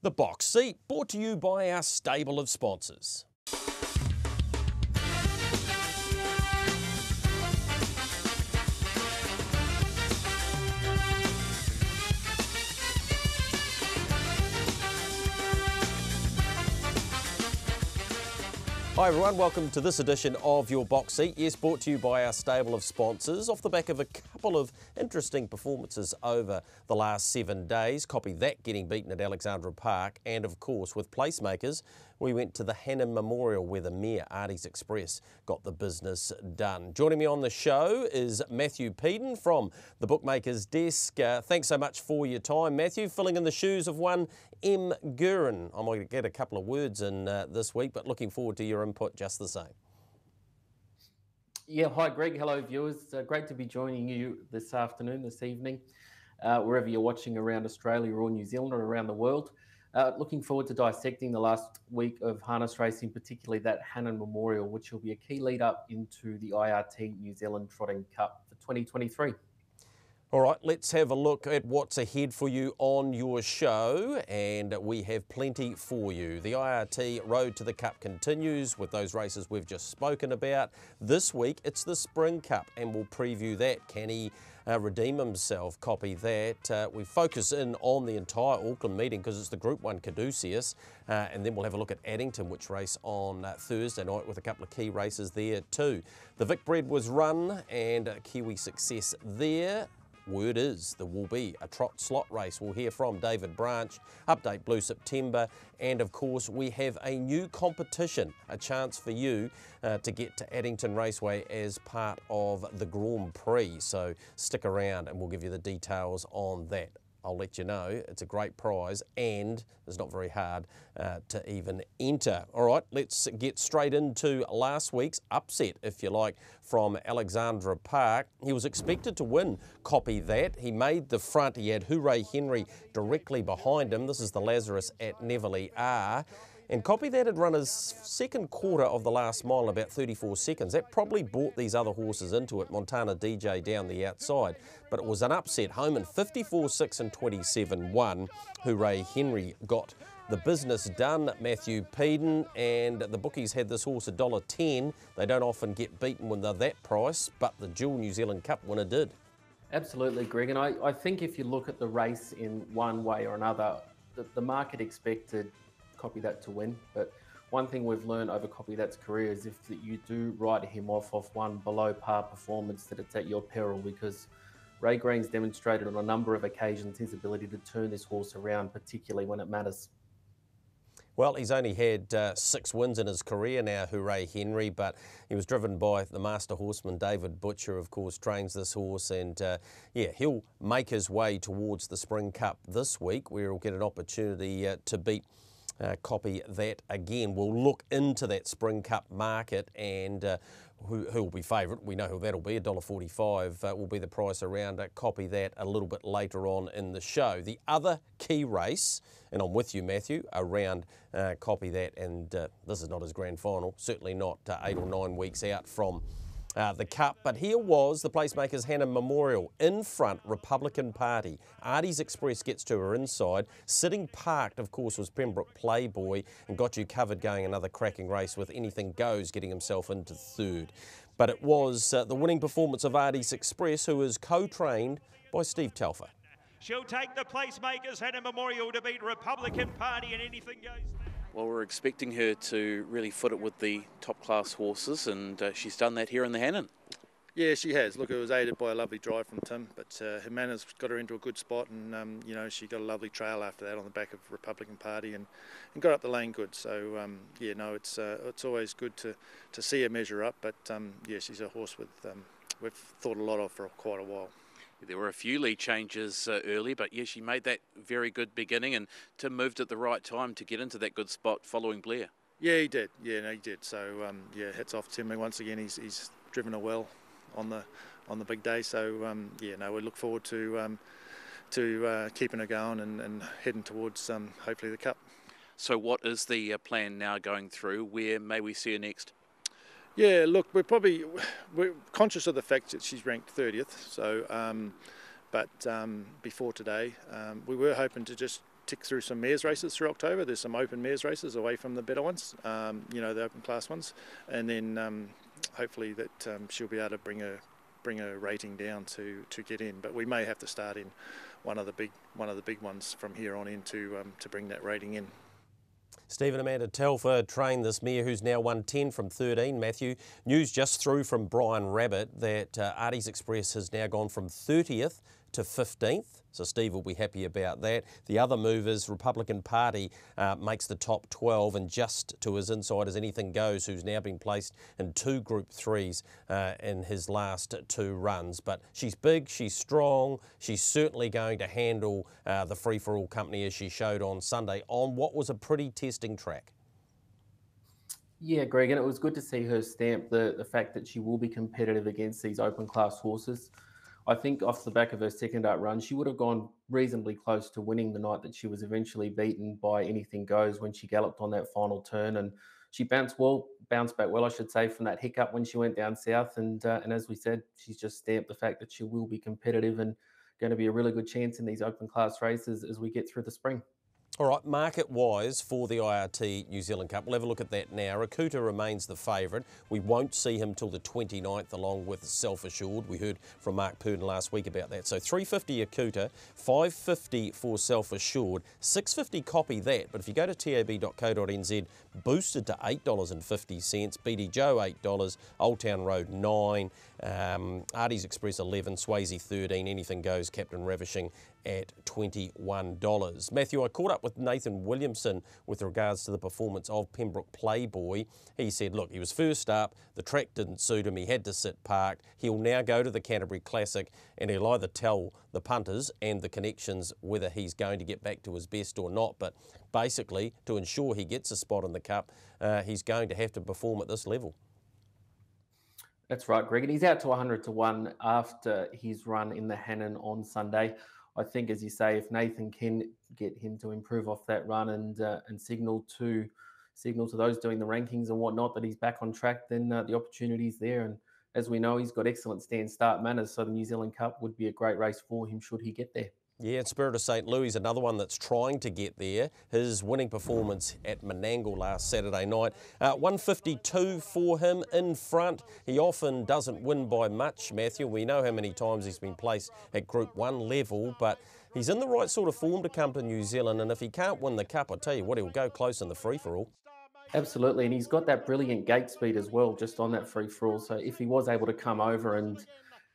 The Box Seat, brought to you by our stable of sponsors. Hi everyone, welcome to this edition of Your Box Seat. Yes, brought to you by our stable of sponsors off the back of a couple of interesting performances over the last 7 days. Copy that getting beaten at Alexandra Park, and of course with placemakers we went to the Hannon Memorial where the Mayor Artie's Express got the business done. Joining me on the show is Matthew Peden from the Bookmakers Desk. Thanks so much for your time, Matthew, filling in the shoes of one M. Gurin. I might get a couple of words in this week, but looking forward to your input just the same. Yeah, hi Greg, hello viewers. Great to be joining you this afternoon, this evening, wherever you're watching around Australia or New Zealand or around the world. Looking forward to dissecting the last week of harness racing, particularly that Hannon Memorial, which will be a key lead up into the IRT New Zealand Trotting Cup for 2023. All right, let's have a look at what's ahead for you on your show, and we have plenty for you. The IRT Road to the Cup continues with those races we've just spoken about. This week, it's the Spring Cup, and we'll preview that. Can he redeem himself? Copy that. We focus in on the entire Auckland meeting because it's the Group 1 Caduceus, and then we'll have a look at Addington, which race on Thursday night with a couple of key races there too. The Vic Bread was run, and Kiwi success there. Word is there will be a trot slot race. We'll hear from David Branch, update Blue September, and of course we have a new competition, a chance for you to get to Addington Raceway as part of the Grand Prix. So stick around and we'll give you the details on that. I'll let you know. It's a great prize and it's not very hard to even enter. All right, let's get straight into last week's upset, if you like, from Alexandra Park. He was expected to win, copy that. He made the front. He had Hooray Henry directly behind him. This is the Lazarus at Neverly R. And copy that had run his second quarter of the last mile in about 34 seconds. That probably brought these other horses into it. Montana DJ down the outside. But it was an upset home in 54-6 and 27-1. Hooray Henry got the business done, Matthew Peden, and the bookies had this horse $1.10. They don't often get beaten when they're that price, but the dual New Zealand Cup winner did. Absolutely, Greg. And I think if you look at the race in one way or another, the market expected Copy That to win, but one thing we've learned over Copy That's career is if you do write him off one below par performance, that it's at your peril, because Ray Green's demonstrated on a number of occasions his ability to turn this horse around, particularly when it matters. Well, he's only had 6 wins in his career now, Hooray Henry, but he was driven by the master horseman David Butcher, of course, trains this horse, and yeah, he'll make his way towards the Spring Cup this week, where he'll get an opportunity to beat Copy That again. We'll look into that Spring Cup market and who will be favourite. We know who that'll be. $1.45 will be the price around Copy That a little bit later on in the show. The other key race, and I'm with you, Matthew, around Copy That, and this is not his grand final, certainly not 8 or 9 weeks out from the Cup, but here was the placemakers Hannon Memorial. In front, Republican Party. Artie's Express gets to her inside. Sitting parked, of course, was Pembroke Playboy, and got you covered going another cracking race with Anything Goes getting himself into third. But it was the winning performance of Artie's Express, who is co-trained by Steve Telfer. She'll take the placemakers Hannon Memorial to beat Republican Party, and Anything Goes. Well, we're expecting her to really foot it with the top-class horses, and she's done that here in the Hannon. Yeah, she has. Look, it was aided by a lovely drive from Tim, but her manners got her into a good spot, and you know, she got a lovely trail after that on the back of Republican Party, and got up the lane good. So yeah, no, it's always good to see her measure up, but yeah, she's a horse with we've thought a lot of for quite a while. There were a few lead changes early, but yeah, she made that very good beginning, and Tim moved at the right time to get into that good spot following Blair. Yeah, he did. Yeah, no, he did. So yeah, hats off to him once again. He's driven her well on the big day. So yeah, no, we look forward to keeping her going and heading towards hopefully the Cup. So what is the plan now going through? Where may we see her next? Yeah, look, we're conscious of the fact that she's ranked 30th. So, but before today, we were hoping to just tick through some mares races through October. There's some open mares races away from the better ones, you know, the open class ones, and then hopefully that she'll be able to bring a rating down to get in. But we may have to start in one of the big ones from here on in to bring that rating in. Stephen Amanda Telfer trained this mare who's now won 10 from 13, Matthew. News just through from Brian Rabbit that Artie's Express has now gone from 30th to 15th, so Steve will be happy about that. The other movers, Republican Party makes the top 12, and just to his inside as Anything Goes, who's now been placed in 2 Group 3s in his last 2 runs. But she's big, she's strong, she's certainly going to handle the free-for-all company as she showed on Sunday on what was a pretty testing track. Yeah, Greg, and it was good to see her stamp the fact that she will be competitive against these open class horses. I think off the back of her second up run, she would have gone reasonably close to winning the night that she was eventually beaten by Anything Goes when she galloped on that final turn. And she bounced back well, I should say, from that hiccup when she went down south. And as we said, she's just stamped the fact that she will be competitive and going to be a really good chance in these open class races as we get through the spring. All right, market-wise for the IRT New Zealand Cup, we'll have a look at that now. Rakuta remains the favourite. We won't see him till the 29th along with Self Assured. We heard from Mark Peden last week about that. So $3.50 Rakuta, $5.50 for Self Assured, $6.50 copy that. But if you go to tab.co.nz, boosted to $8.50, BD Joe $8, Old Town Road $9, Artie's Express $11, Swayze $13, Anything Goes, Captain Ravishing at $21. Matthew, I caught up with Nathan Williamson with regards to the performance of Pembroke Playboy. He said, look, he was first up, the track didn't suit him, he had to sit parked. He'll now go to the Canterbury Classic and he'll either tell the punters and the connections whether he's going to get back to his best or not. But basically, to ensure he gets a spot in the Cup, he's going to have to perform at this level. That's right, Greg. And he's out to 100 to 1 after his run in the Hannon on Sunday. I think, as you say, if Nathan can get him to improve off that run and signal to those doing the rankings and whatnot that he's back on track, then the opportunity's there. And as we know, he's got excellent stand-start manners, so the New Zealand Cup would be a great race for him should he get there. Yeah, Spirit of St. Louis, another one that's trying to get there. His winning performance at Menangle last Saturday night. 152 for him in front. He often doesn't win by much, Matthew. We know how many times he's been placed at Group 1 level, but he's in the right sort of form to come to New Zealand, and if he can't win the Cup, I tell you what, he'll go close in the free-for-all. Absolutely, and he's got that brilliant gate speed as well, just on that free-for-all. So if he was able to come over and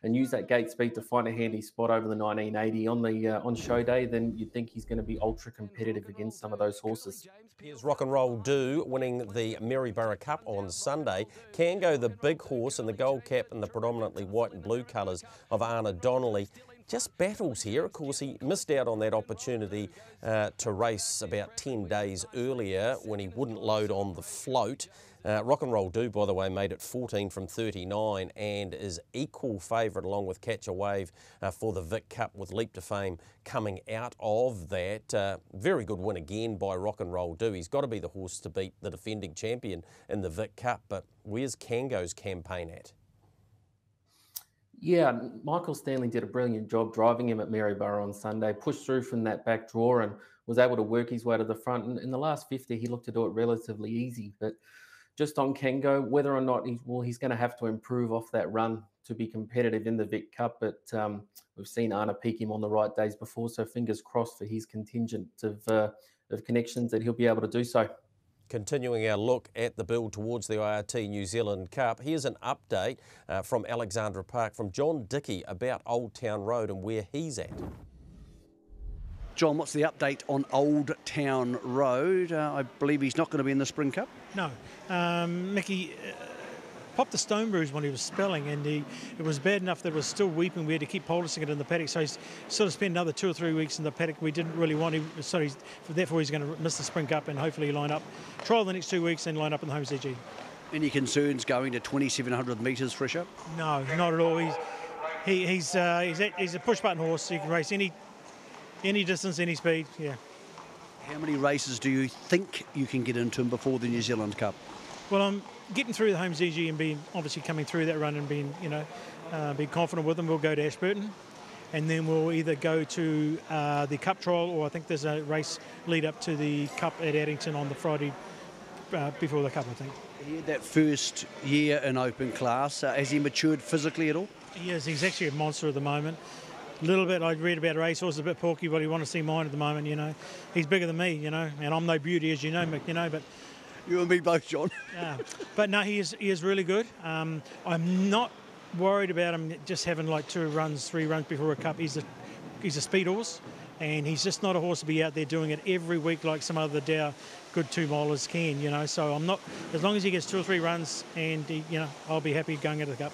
use that gate speed to find a handy spot over the 1980 on show day, then you'd think he's going to be ultra competitive against some of those horses. Here's Rock and Roll Do winning the Maryborough Cup on Sunday. Can go the big horse in the gold cap and the predominantly white and blue colours of Anna Donnelly. Just battles here. Of course, he missed out on that opportunity to race about 10 days earlier when he wouldn't load on the float. Rock and Roll Do, by the way, made it 14 from 39 and is equal favourite along with Catch a Wave for the Vic Cup with Leap to Fame coming out of that. Very good win again by Rock and Roll Do. He's got to be the horse to beat the defending champion in the Vic Cup, but where's Kango's campaign at? Yeah, Michael Stanley did a brilliant job driving him at Maryborough on Sunday, pushed through from that back draw and was able to work his way to the front. And in the last 50, he looked to do it relatively easy. But just on Kango, whether or not he's going to have to improve off that run to be competitive in the Vic Cup. But we've seen Anna peak him on the right days before, so fingers crossed for his contingent of connections that he'll be able to do so. Continuing our look at the build towards the IRT New Zealand Cup, here's an update from Alexandra Park from John Dickey about Old Town Road and where he's at. John, what's the update on Old Town Road? I believe he's not going to be in the Spring Cup. No. Mickey popped a stone bruise when he was spelling, and it was bad enough that it was still weeping. We had to keep poulticing it in the paddock, so he's sort of spent another 2 or 3 weeks in the paddock. We didn't really want him, so therefore he's going to miss the Spring Cup and hopefully line up, trial the next 2 weeks and line up in the Home CG. Any concerns going to 2,700 metres fresher? No, not at all. He's a push-button horse. He can race any distance, any speed, yeah. How many races do you think you can get into him before the New Zealand Cup? Well, I'm getting through the Home ZG and being obviously coming through that run and being confident with him. We'll go to Ashburton. and then we'll either go to the Cup trial, or I think there's a race lead up to the Cup at Addington on the Friday before the Cup, I think. He had that first year in open class. Has he matured physically at all? Yes, he's actually a monster at the moment. A little bit, I read about racehorses, a bit porky, but he want to see mine at the moment, you know. He's bigger than me, you know, and I'm no beauty, as you know, Mick, you know, but... You and me both, John. But no, he is really good. I'm not worried about him just having like 3 runs before a Cup. He's a speed horse, and he's just not a horse to be out there doing it every week like some other Dow good 2-milers can, you know. So I'm not, as long as he gets 2 or 3 runs, and you know, I'll be happy going into the Cup.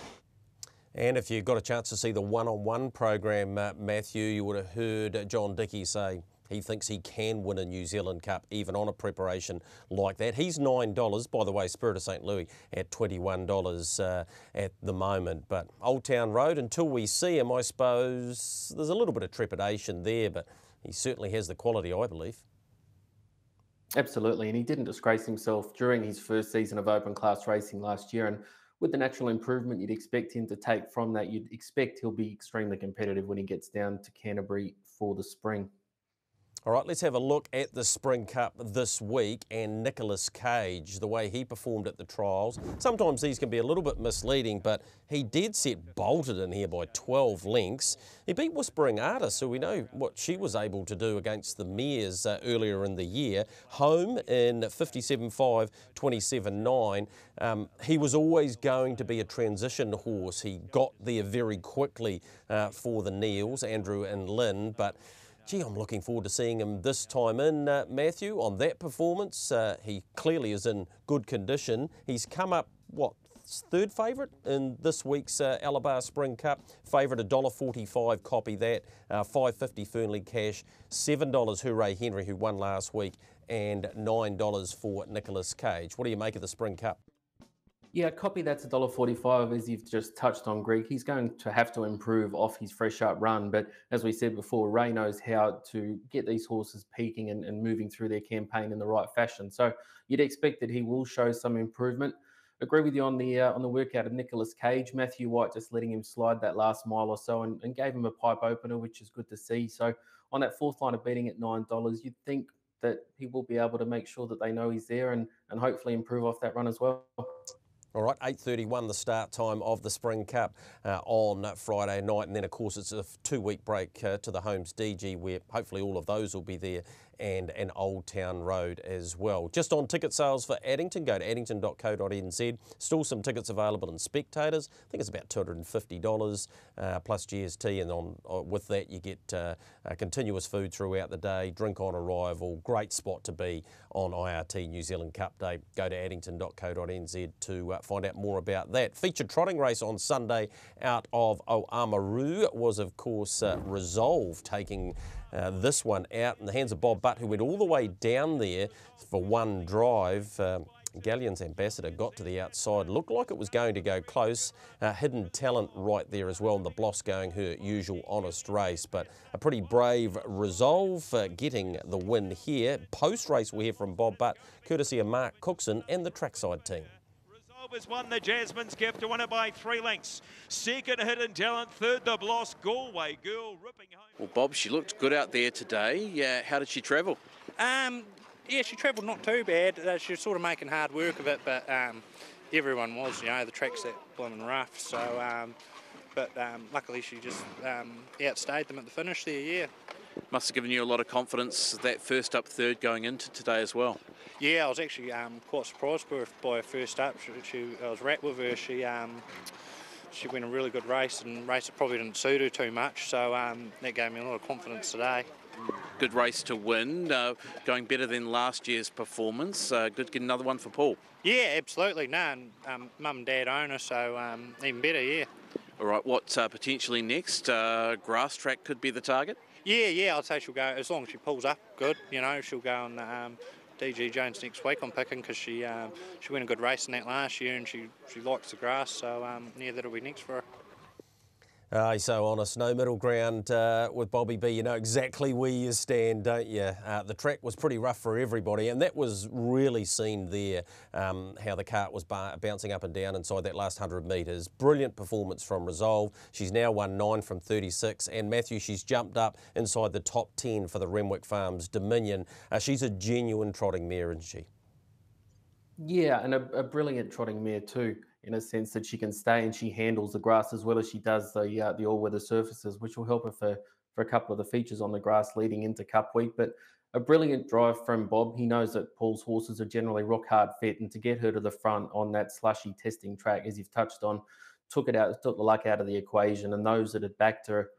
And if you got a chance to see the one-on-one program, Matthew, you would have heard John Dickey say he thinks he can win a New Zealand Cup even on a preparation like that. He's $9. By the way, Spirit of St Louis at $21 at the moment. But Old Town Road, until we see him, I suppose there's a little bit of trepidation there, but he certainly has the quality, I believe. Absolutely, and he didn't disgrace himself during his first season of open class racing last year. And with the natural improvement you'd expect him to take from that, you'd expect he'll be extremely competitive when he gets down to Canterbury for the spring. All right, let's have a look at the Spring Cup this week and Nicholas Cage, the way he performed at the trials. Sometimes these can be a little bit misleading, but he dead set bolted in here by 12 lengths. He beat Whispering Artist, so we know what she was able to do against the mares earlier in the year. Home in 57.5, 27.9. He was always going to be a transition horse. He got there very quickly for the Neils, Andrew and Lynn, but gee, I'm looking forward to seeing him this time in, Matthew, on that performance. He clearly is in good condition. He's come up, what, 3rd favourite in this week's Alabar Spring Cup. Favourite $1.45, copy that. $5.50 Fernley Cash, $7 Hooray Henry, who won last week, and $9 for Nicholas Cage. What do you make of the Spring Cup? Yeah, copy that's $1.45, as you've just touched on, Greg. He's going to have to improve off his fresh up run. But as we said before, Ray knows how to get these horses peaking and moving through their campaign in the right fashion. So you'd expect that he will show some improvement. Agree with you on the workout of Nicholas Cage. Matthew White just letting him slide that last mile or so and gave him a pipe opener, which is good to see. So on that 4th line of beating at $9, you'd think that he will be able to make sure that they know he's there and hopefully improve off that run as well. All right, 8:31 the start time of the Spring Cup on Friday night, and then of course it's a 2-week break to the Homes DG, where hopefully all of those will be there, and an Old Town Road as well. Just on ticket sales for Addington, go to addington.co.nz. Still some tickets available in spectators. I think it's about $250 plus GST, and with that you get continuous food throughout the day, drink on arrival. Great spot to be on IRT New Zealand Cup Day. Go to addington.co.nz to find out more about that. Featured trotting race on Sunday out of Oamaru was of course Resolve, taking this one out in the hands of Bob Butt, who went all the way down there for one drive. Galleon's Ambassador got to the outside, looked like it was going to go close. Hidden Talent right there as well, and the Bloss going her usual honest race, but a pretty brave Resolve getting the win here. Post-race we'll hear from Bob Butt, courtesy of Mark Cookson and the trackside team. Has won the Jasmine's Gift to win it by 3 lengths. 2nd, Hidden Talent. 3rd, the Bloss. Galway Girl ripping home. Well, Bob, she looked good out there today. How did she travel? Yeah, she travelled not too bad. She was sort of making hard work of it, but everyone was, you know, the track's that blooming rough. So, but luckily she just outstayed them at the finish there, yeah. Must have given you a lot of confidence, that first up 3rd going into today as well. Yeah, I was actually quite surprised by her first up. I was wrapped with her. She went a really good race, and race that probably didn't suit her too much, so that gave me a lot of confidence today. Good race to win, going better than last year's performance. Good to get another one for Paul. Yeah, absolutely. No, and Mum and Dad own her, so even better, yeah. All right, what potentially next? Grass track could be the target? Yeah, I'd say she'll go, as long as she pulls up good, you know, she'll go on DG Jones next week I'm picking, because she went a good race in that last year, and she likes the grass, so yeah, that'll be next for her. He's so honest, no middle ground with Bobby B. You know exactly where you stand, don't you? The track was pretty rough for everybody, and that was really seen there, how the kart was bouncing up and down inside that last 100 metres. Brilliant performance from Resolve. She's now won 9 from 36, and Matthew, she's jumped up inside the top 10 for the Renwick Farms Dominion. She's a genuine trotting mare, isn't she? Yeah, and a brilliant trotting mare too, in a sense that she can stay and she handles the grass as well as she does the all-weather surfaces, which will help her for a couple of the features on the grass leading into Cup Week. But a brilliant drive from Bob. He knows that Paul's horses are generally rock hard fit, and to get her to the front on that slushy testing track, as you've touched on, took the luck out of the equation, and those that had backed her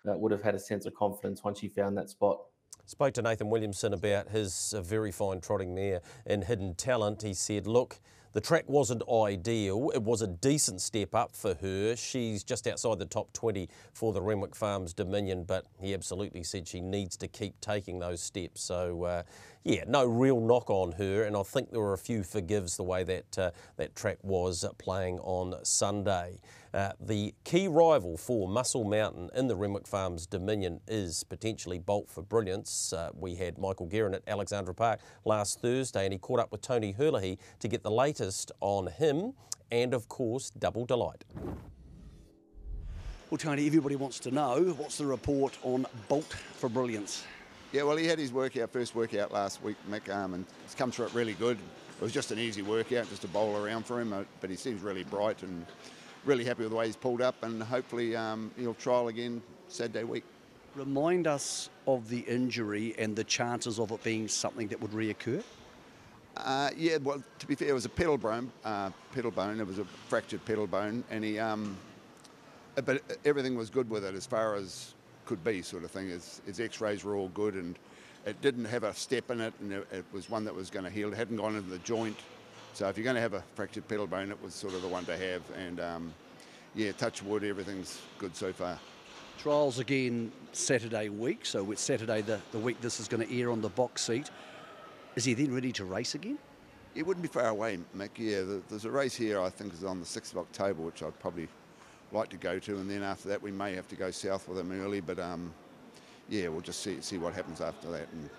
would have had a sense of confidence once she found that spot. Spoke to Nathan Williamson about his very fine trotting mare in Hidden Talent. He said, look, the track wasn't ideal. It was a decent step up for her. She's just outside the top 20 for the Renwick Farms Dominion, but he absolutely said she needs to keep taking those steps. So, yeah, no real knock on her, and I think there were a few forgives the way that that track was playing on Sunday. The key rival for Muscle Mountain in the Renwick Farms Dominion is potentially Bolt for Brilliance. We had Michael Guerin at Alexandra Park last Thursday, and he caught up with Tony Herlihy to get the latest on him and, of course, Double Delight. Well, Tony, everybody wants to know, what's the report on Bolt for Brilliance? Yeah, well, he had his first workout last week, Mick, and it's come through it really good. It was just an easy workout, just a bowl around for him, but he seems really bright and really happy with the way he's pulled up, and hopefully he'll trial again Saturday week. Remind us of the injury and the chances of it being something that would reoccur. Yeah, well, to be fair, it was a pedal bone. It was a fractured pedal bone, and he, but everything was good with it as far as could be, sort of thing. His X-rays were all good, and it didn't have a step in it, and it was one that was going to heal. It hadn't gone into the joint. So if you're going to have a fractured pedal bone, it was sort of the one to have. And yeah, touch wood, everything's good so far. Trials again Saturday week, so it's Saturday the week this is going to air on the box seat. Is he then ready to race again? It wouldn't be far away, Mick. Yeah, there's a race here, I think, is on the 6th of October, which I'd probably like to go to. And then after that, we may have to go south with him early. But yeah, we'll just see what happens after that. And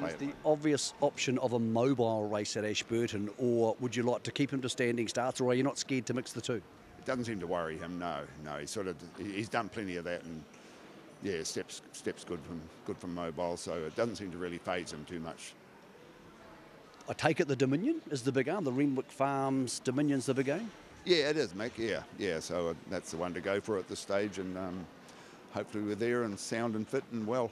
is the obvious option of a mobile race at Ashburton, or would you like to keep him to standing starts, or are you not scared to mix the two? It doesn't seem to worry him. No. He's done plenty of that, and yeah, steps good from mobile, so it doesn't seem to really faze him too much. I take it the Dominion is the big aim. The Renwick Farms Dominion's the big aim. Yeah, it is, Mick. Yeah. So that's the one to go for at this stage, and hopefully we're there and sound and fit and well.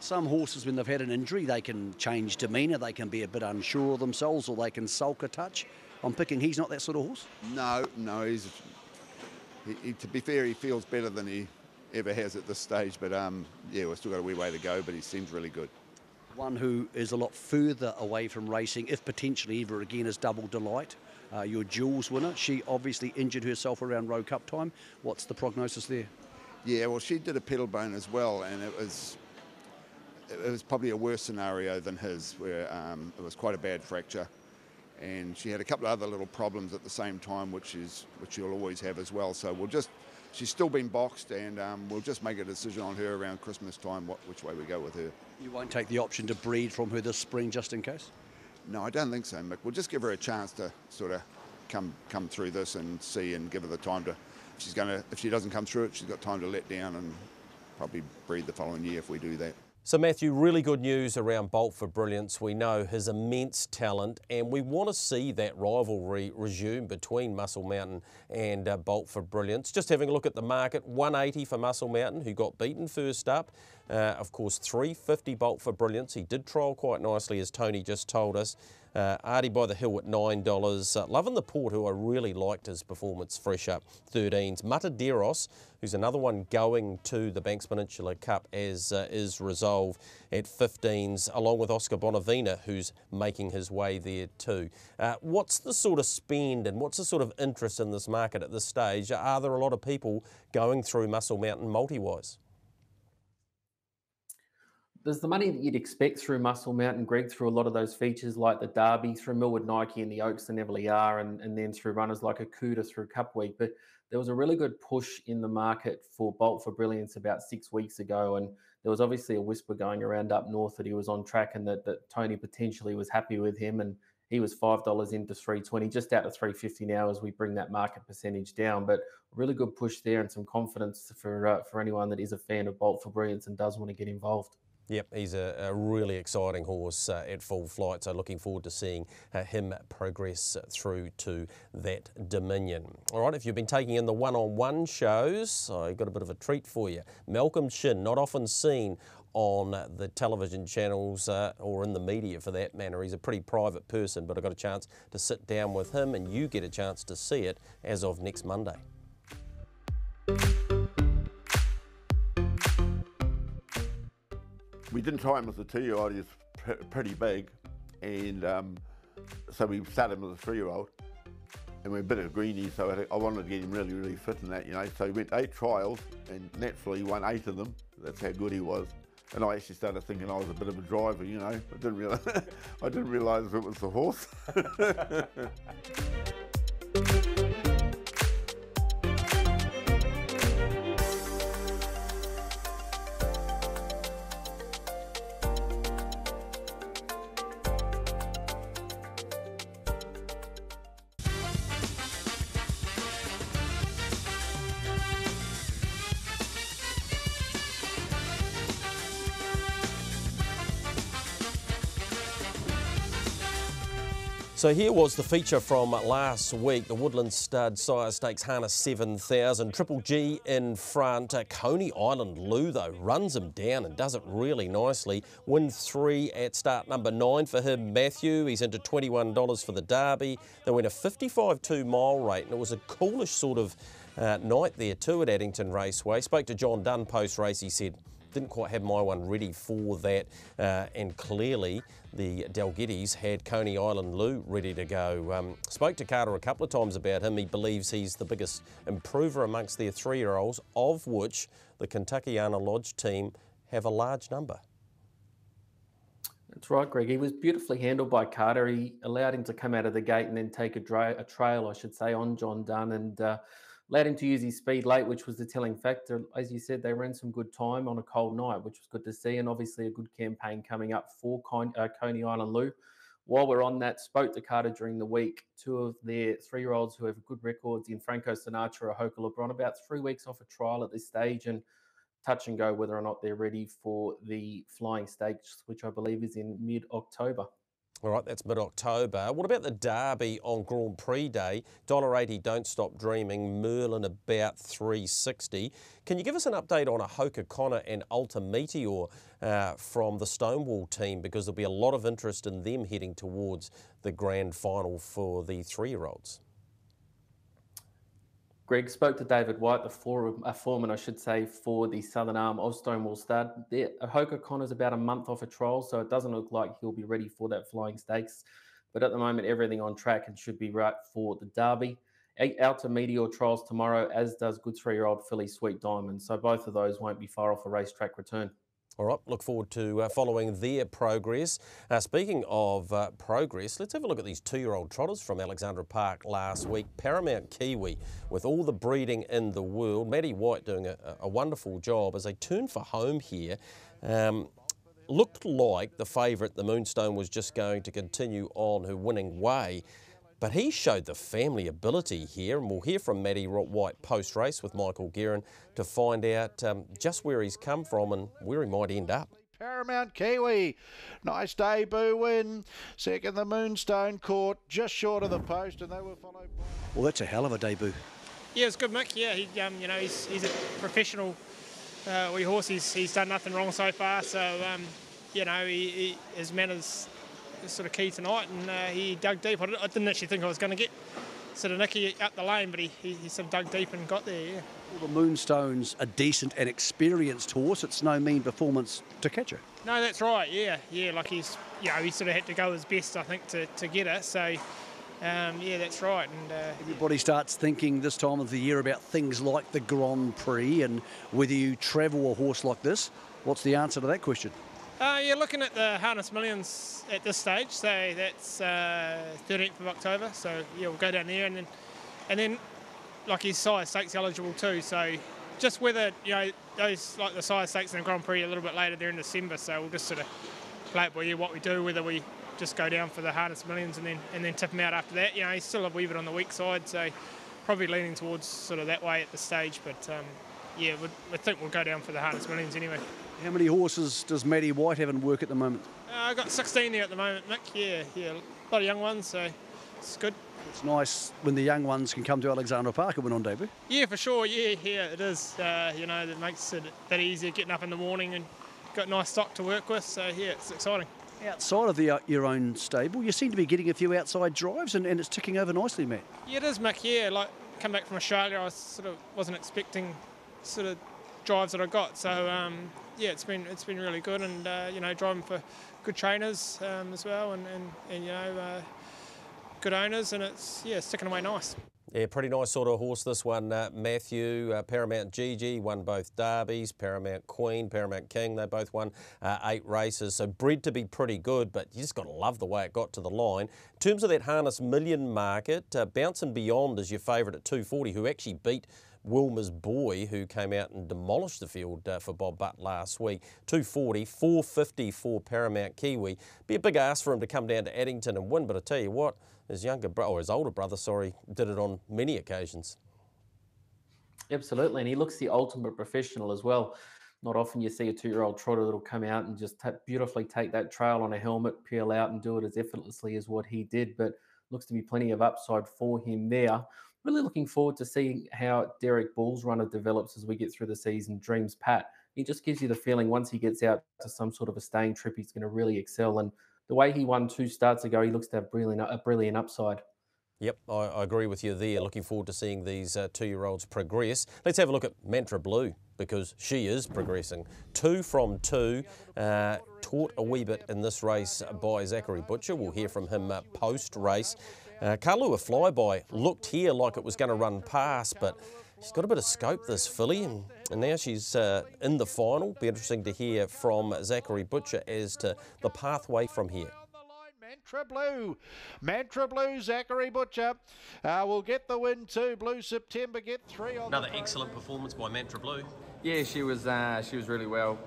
Some horses, when they've had an injury, they can change demeanour, they can be a bit unsure of themselves, or they can sulk a touch. I'm picking he's not that sort of horse. No, to be fair, he feels better than he ever has at this stage, but yeah, we've still got a wee way to go, but he seems really good. One who is a lot further away from racing, if potentially ever again, is Double Delight, your Jules winner. She obviously injured herself around Roe Cup time. What's the prognosis there? Yeah, well, she did a pedal bone as well, and it was probably a worse scenario than his, where it was quite a bad fracture, and she had a couple of other little problems at the same time, which you'll always have as well. So she's still been boxed, and we'll just make a decision on her around Christmas time, which way we go with her. You won't take the option to breed from her this spring just in case? No, I don't think so, Mick. We'll just give her a chance to sort of come through this and see, and give her the time to, if she doesn't come through it, she's got time to let down and probably breed the following year if we do that. So Matthew, really good news around Bolt for Brilliance. We know his immense talent, and we want to see that rivalry resume between Muscle Mountain and Bolt for Brilliance. Just having a look at the market, 180 for Muscle Mountain, who got beaten first up. Of course, 350 Bolt for Brilliance. He did trial quite nicely, as Tony just told us. Artie by the Hill at $9. Loving the Port, who I really liked his performance, fresh up, 13s. Mataderos, who's another one going to the Banks Peninsula Cup, as is Resolve, at 15s, along with Oscar Bonavina, who's making his way there too. What's the sort of spend and what's the sort of interest in this market at this stage? Are there a lot of people going through Muscle Mountain multi-wise? There's the money that you'd expect through Muscle Mountain, Greg, through a lot of those features like the Derby, through Millwood Nike and the Oaks and Everleigh are, and then through runners like Akuta through Cup Week. But there was a really good push in the market for Bolt for Brilliance about 6 weeks ago, and there was obviously a whisper going around up north that he was on track and that Tony potentially was happy with him, and he was $5 into 320, just out of 350 now as we bring that market percentage down. But a really good push there and some confidence for anyone that is a fan of Bolt for Brilliance and does want to get involved. Yep, he's a really exciting horse at full flight, so looking forward to seeing him progress through to that Dominion. All right, if you've been taking in the one-on-one shows, I've got a bit of a treat for you. Malcolm Shin, not often seen on the television channels or in the media for that matter. He's a pretty private person, but I got a chance to sit down with him and you get a chance to see it as of next Monday. We didn't try him as a 2-year-old, he was pretty big, and so we started him as a 3-year-old, and we're a bit of greenie, so I wanted to get him really, really fit in that, you know. So he went 8 trials, and naturally he won 8 of them. That's how good he was. And I actually started thinking I was a bit of a driver, you know. I didn't realise it was the horse. So here was the feature from last week, the Woodland Stud Sire Stakes Harness 7000. Triple G in front. Coney Island Lou, though, runs him down and does it really nicely. Win 3 at start number 9 for him, Matthew. He's into $21 for the Derby. They went a 55.2 mile rate, and it was a coolish sort of night there too at Addington Raceway. Spoke to John Dunn post-race. He said, didn't quite have my one ready for that, and clearly the Dalgettis had Coney Island Lou ready to go. Spoke to Carter a couple of times about him. He believes he's the biggest improver amongst their 3-year-olds, of which the Kentuckiana Lodge team have a large number. That's right, Greg. He was beautifully handled by Carter. He allowed him to come out of the gate and then take a trail, I should say, on John Dunn, and allowed him to use his speed late, which was the telling factor. As you said, they ran some good time on a cold night, which was good to see, and obviously a good campaign coming up for Coney Island Lou. While we're on that, spoke to Carter during the week. 2 of their 3-year-olds who have good records in Franco Sinatra or Hoka LeBron, about 3 weeks off a trial at this stage, and touch and go whether or not they're ready for the Flying Stakes, which I believe is in mid-October. All right, that's mid-October. What about the Derby on Grand Prix Day? $1.80, Don't Stop Dreaming, Merlin about $3.60. Can you give us an update on a Hoka Connor and Ultra Meteor from the Stonewall team? Because there'll be a lot of interest in them heading towards the grand final for the 3-year-olds. Greg spoke to David White, the foreman, I should say, for the Southern Arm of Stonewall Stud. Hoka Connor's about a month off a trial, so it doesn't look like he'll be ready for that Flying Stakes. But at the moment, everything on track and should be right for the Derby. Alta Meteor trials tomorrow, as does good 3-year-old filly Sweet Diamond. So both of those won't be far off a racetrack return. All right, look forward to following their progress. Speaking of progress, let's have a look at these 2-year-old trotters from Alexandra Park last week. Paramount Kiwi, with all the breeding in the world. Maddie White doing a wonderful job as they turn for home here. Looked like the favourite, the Moonstone, was just going to continue on her winning way. But he showed the family ability here, and we'll hear from Maddie White post-race with Michael Guerin to find out just where he's come from and where he might end up. Paramount Kiwi, nice debut win. Second, the Moonstone caught just short of the post, and they were followed by... Well, that's a hell of a debut. Yeah, it's good, Mick. Yeah, he, you know, he's a professional horse. He's done nothing wrong so far. So, you know, his manners sort of key tonight, and he dug deep. I didn't actually think I was going to get sort of Nicky up the lane, but he sort of dug deep and got there, yeah. Well, the Moonstone's a decent and experienced horse. It's no mean performance to catch her. No, that's right, yeah. Like he's, you know, he sort of had to go his best, I think, to get her. So, yeah, that's right. And everybody starts thinking this time of the year about things like the Grand Prix and whether you travel a horse like this. What's the answer to that question? Yeah, looking at the Harness Millions at this stage, so that's 13th of October. So yeah, we'll go down there, and then like his sire stakes eligible too. So just whether those like the sire stakes in the Grand Prix a little bit later, they're in December. So we'll just sort of play it by ear what we do, whether we just go down for the Harness Millions and then tip him out after that. He's still a wee bit on the weak side, so probably leaning towards sort of that way at this stage. But yeah, I think we'll go down for the Harness Millions anyway. How many horses does Maddie White have in work at the moment? I've got 16 there at the moment, Mick. Yeah, a lot of young ones, so it's good. It's nice when the young ones can come to Alexandra Park and win on debut. Yeah, for sure. Yeah, it is. That makes it that easier getting up in the morning and got nice stock to work with. So yeah, it's exciting. Outside of your own stable, you seem to be getting a few outside drives, and it's ticking over nicely, Matt. Yeah, it is, Mick. Yeah, like come back from Australia, I sort of wasn't expecting sort of drives that I got. So yeah, it's been really good, and driving for good trainers as well, and good owners, and it's sticking away nice. Yeah, pretty nice sort of horse, this one, Matthew. Paramount Gigi won both derbies. Paramount Queen, Paramount King, they both won 8 races. So bred to be pretty good, but you just got to love the way it got to the line. In terms of that Harness Million market, Bounce and Beyond is your favourite at 240, who actually beat Wilma's Boy, who came out and demolished the field for Bob Butt last week. 240, 450 for Paramount Kiwi. Be a big ask for him to come down to Addington and win, but I tell you what, his older brother, did it on many occasions. Absolutely, and he looks the ultimate professional as well. Not often you see a 2-year-old trotter that'll come out and just beautifully take that trail on a helmet, peel out and do it as effortlessly as what he did, but looks to be plenty of upside for him there. Really looking forward to seeing how Derek Bull's runner develops as we get through the season. Dreams Pat. He just gives you the feeling once he gets out to some sort of a staying trip, he's going to really excel. And the way he won 2 starts ago, he looks to have a brilliant upside. Yep, I agree with you there. Looking forward to seeing these 2-year-olds progress. Let's have a look at Mantra Blue, because she is progressing. 2 from 2, taught a wee bit in this race by Zachary Butcher. We'll hear from him post-race. Kalua Flyby looked here like it was going to run past, but she's got a bit of scope, this filly, and now she's in the final. Be interesting to hear from Zachary Butcher as to the pathway from here. Mantra Blue, Zachary Butcher will get the win too. Blue September get 3 on. Another excellent performance by Mantra Blue. Yeah, she was really well.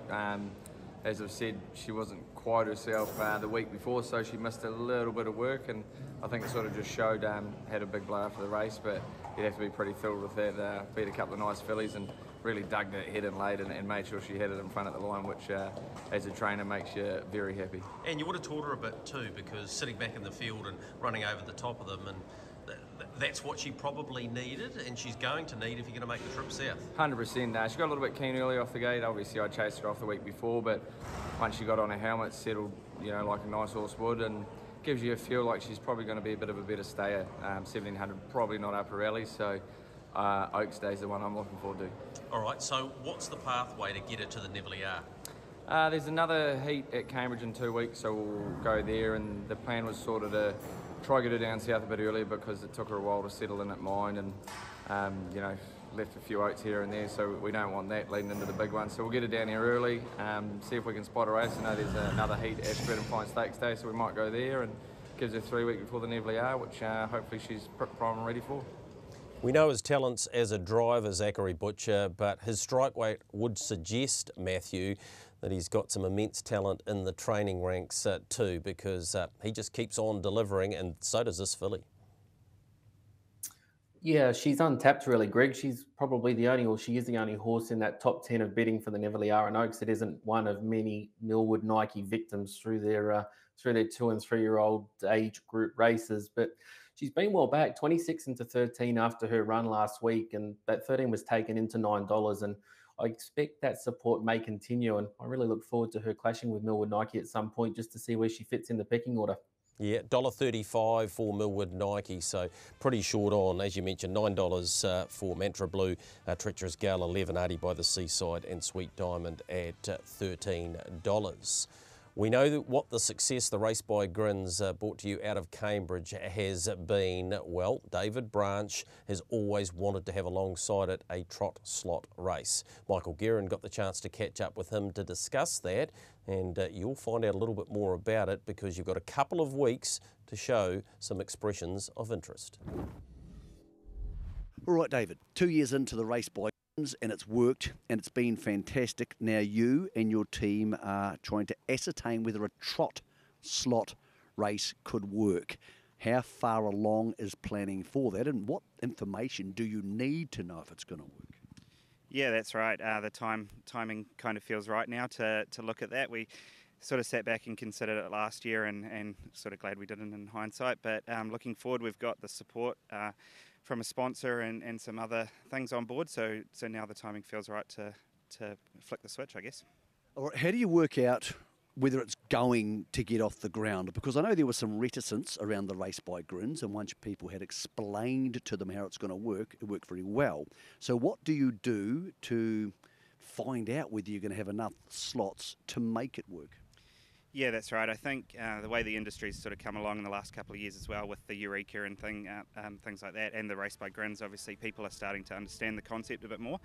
As I've said, she wasn't quite herself the week before, so she missed a little bit of work, and I think it sort of just showed. Had a big blow after the race, but you'd have to be pretty thrilled with that. Beat a couple of nice fillies and really dug that head in late and made sure she had it in front of the line, which as a trainer makes you very happy. And you would have taught her a bit too, because sitting back in the field and running over the top of them, and that's what she probably needed, and she's going to need if you're going to make the trip south. 100%. She got a little bit keen early off the gate. Obviously I chased her off the week before, but once she got on her helmet, settled like a nice horse would, and gives you a feel like she's probably going to be a bit of a better stayer. 1700 probably not up her alley, so Oaks Day's the one I'm looking forward to. All right, so what's the pathway to get her to the Nivellier? There's another heat at Cambridge in 2 weeks, so we'll go there, and the plan was sort of to try to get her down south a bit earlier, because it took her a while to settle in at mine, and left a few oats here and there, so we don't want that leading into the big one. So we'll get her down here early, see if we can spot a race. I know there's another heat, Ashford and Fine Stakes Day, so we might go there, and gives her 3 weeks before the Nivellier, which hopefully she's prime and ready for. We know his talents as a driver, Zachary Butcher, but his strike weight would suggest, Matthew, that he's got some immense talent in the training ranks too, because he just keeps on delivering, and so does this filly. Yeah, she's untapped really, Greg. She's probably she is the only horse in that top 10 of betting for the Nivellier and Oaks. It isn't one of many Millwood Nike victims through their 2 and 3 year old age group races, but she's been well back, 26 into 13 after her run last week, and that 13 was taken into $9, and I expect that support may continue, and I really look forward to her clashing with Millwood Nike at some point, just to see where she fits in the pecking order. Yeah, $1.35 for Millwood Nike, so pretty short on. As you mentioned, $9 for Mantra Blue, Treacherous Gal $11.80 by the Seaside, and Sweet Diamond at $13. We know that what the success the Race by Grins brought to you out of Cambridge has been. Well, David Branch has always wanted to have alongside it a trot slot race. Michael Guerin got the chance to catch up with him to discuss that, and you'll find out a little bit more about it because you've got a couple of weeks to show some expressions of interest. All right, David, 2 years into the Race by and it's worked and it's been fantastic. Now you and your team are trying to ascertain whether a trot slot race could work. How far along is planning for that, and what information do you need to know if it's going to work? Yeah, that's right. The timing kind of feels right now to look at that. We sort of sat back and considered it last year and sort of glad we didn't in hindsight. But looking forward, we've got the support from a sponsor and some other things on board. So now the timing feels right to flick the switch, I guess. All right, how do you work out whether it's going to get off the ground? Because I know there was some reticence around the Race by Grins, and once people had explained to them how it's going to work, it worked very well. So what do you do to find out whether you're going to have enough slots to make it work? Yeah, that's right. I think the way the industry's sort of come along in the last couple of years as well with the Eureka and things like that, and the Race by Grins, obviously people are starting to understand the concept a bit more.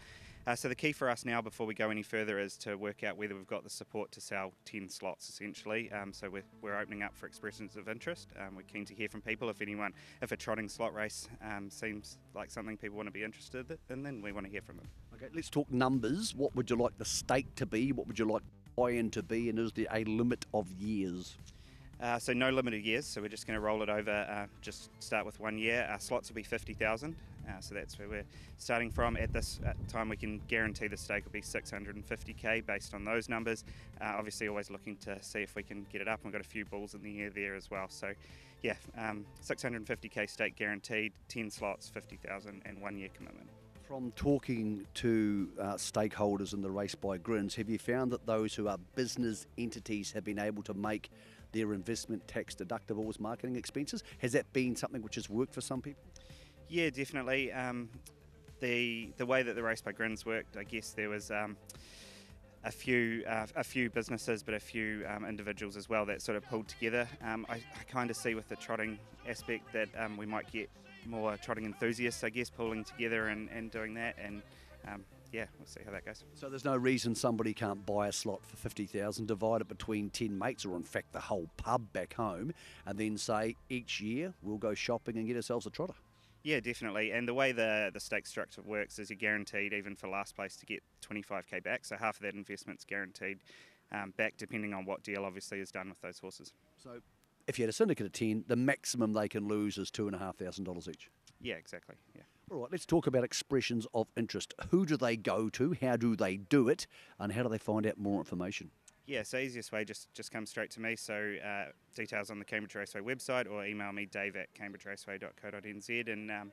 So the key for us now, before we go any further, is to work out whether we've got the support to sell 10 slots essentially. So we're opening up for expressions of interest. We're keen to hear from people. If a trotting slot race seems like something people want to be interested in, then we want to hear from them. Okay, let's talk numbers. What would you like the stake to be? What would you like buy-in to be, and is there a limit of years? So no limit of years, so we're just going to roll it over, just start with 1 year. Our slots will be 50,000, so that's where we're starting from. At this time we can guarantee the stake will be 650k based on those numbers. Obviously always looking to see if we can get it up, and we've got a few balls in the air there as well. So yeah, 650k stake guaranteed, 10 slots, 50,000 and 1 year commitment. From talking to stakeholders in the Race by Grins, have you found that those who are business entities have been able to make their investment tax deductible as marketing expenses? Has that been something which has worked for some people? Yeah, definitely. The way that the Race by Grins worked, I guess there was a few businesses, but a few individuals as well that sort of pulled together. I kind of see with the trotting aspect that we might get more trotting enthusiasts, I guess, pulling together and doing that, and yeah, we'll see how that goes. So there's no reason somebody can't buy a slot for 50,000, divide it between 10 mates, or in fact the whole pub back home, and then say each year we'll go shopping and get ourselves a trotter. Yeah, definitely. And the way the stake structure works is you're guaranteed, even for last place, to get 25k back. So half of that investment's guaranteed back, depending on what deal obviously is done with those horses. So if you had a syndicate of 10, the maximum they can lose is $2,500 each. Yeah, exactly. Yeah. All right, let's talk about expressions of interest. Who do they go to? How do they do it? And how do they find out more information? Yeah, so easiest way, just come straight to me. So details on the Cambridge Raceway website, or email me, dave@cambridgeraceway.co.nz, and